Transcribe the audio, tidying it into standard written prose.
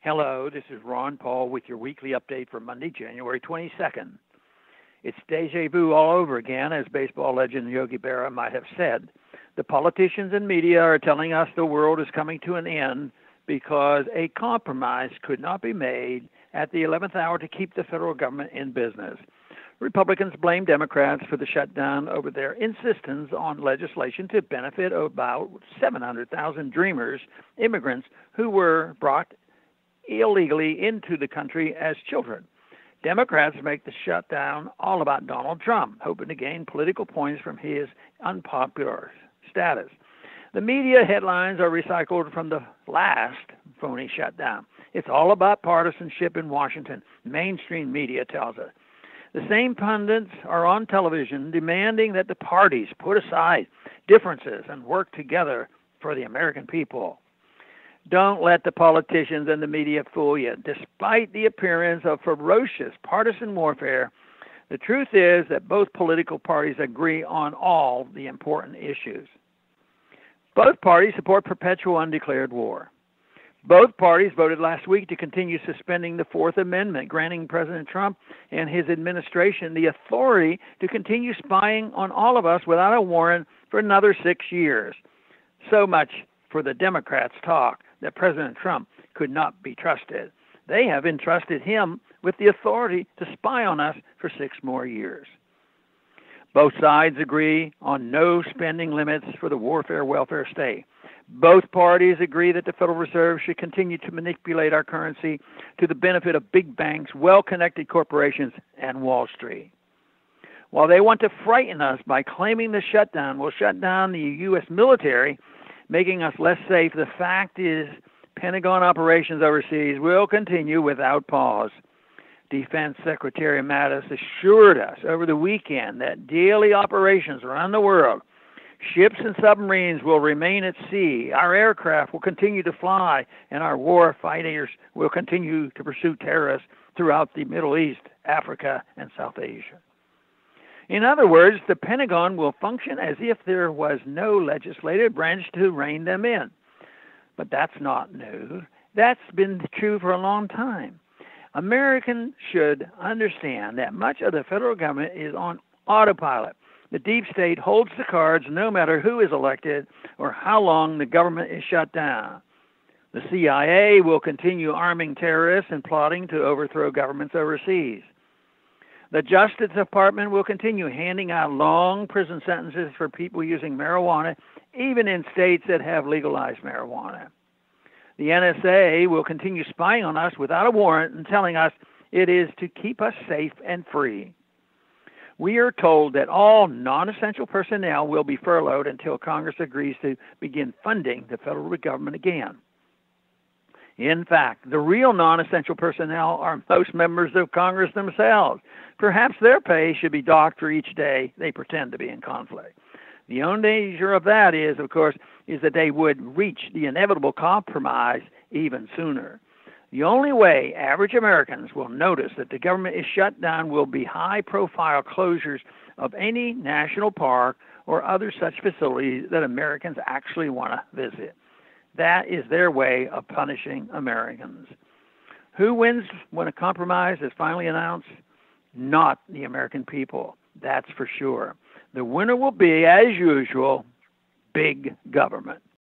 Hello, this is Ron Paul with your weekly update for Monday, January 22nd. It's deja-vu all over again, as baseball legend Yogi Berra might have said. The politicians and media are telling us the world is coming to an end because a compromise could not be made at the 11th hour to keep the federal government in business. Republicans blame Democrats for the shutdown over their insistence on legislation to benefit about 700,000 dreamers, immigrants who were brought illegally into the country as children. Democrats make the shutdown all about Donald Trump, hoping to gain political points from his unpopular status. The media headlines are recycled from the last phony shutdown. It's all about partisanship in Washington, mainstream media tells us. The same pundits are on television demanding that the parties put aside differences and work together for the American people. Don't let the politicians and the media fool you. Despite the appearance of ferocious partisan warfare, the truth is that both political parties agree on all the important issues. Both parties support perpetual undeclared war. Both parties voted last week to continue suspending the Fourth Amendment, granting President Trump and his administration the authority to continue spying on all of us without a warrant for another 6 years. So much for the Democrats' talk that President Trump could not be trusted. They have entrusted him with the authority to spy on us for 6 more years. Both sides agree on no spending limits for the warfare welfare state. Both parties agree that the Federal Reserve should continue to manipulate our currency to the benefit of big banks, well-connected corporations, and Wall Street. While they want to frighten us by claiming the shutdown will shut down the U.S. military, making us less safe, the fact is Pentagon operations overseas will continue without pause. Defense Secretary Mattis assured us over the weekend that daily operations around the world, ships and submarines will remain at sea, our aircraft will continue to fly, and our war fighters will continue to pursue terrorists throughout the Middle East, Africa, and South Asia. In other words, the Pentagon will function as if there was no legislative branch to rein them in. But that's not new. That's been true for a long time. Americans should understand that much of the federal government is on autopilot. The deep state holds the cards no matter who is elected or how long the government is shut down. The CIA will continue arming terrorists and plotting to overthrow governments overseas. The Justice Department will continue handing out long prison sentences for people using marijuana, even in states that have legalized marijuana. The NSA will continue spying on us without a warrant and telling us it is to keep us safe and free. We are told that all non-essential personnel will be furloughed until Congress agrees to begin funding the federal government again. In fact, the real non-essential personnel are most members of Congress themselves. Perhaps their pay should be docked for each day they pretend to be in conflict. The only danger of that is, of course, is that they would reach the inevitable compromise even sooner. The only way average Americans will notice that the government is shut down will be high-profile closures of any national park or other such facilities that Americans actually want to visit. That is their way of punishing Americans. Who wins when a compromise is finally announced? Not the American people, that's for sure. The winner will be, as usual, big government.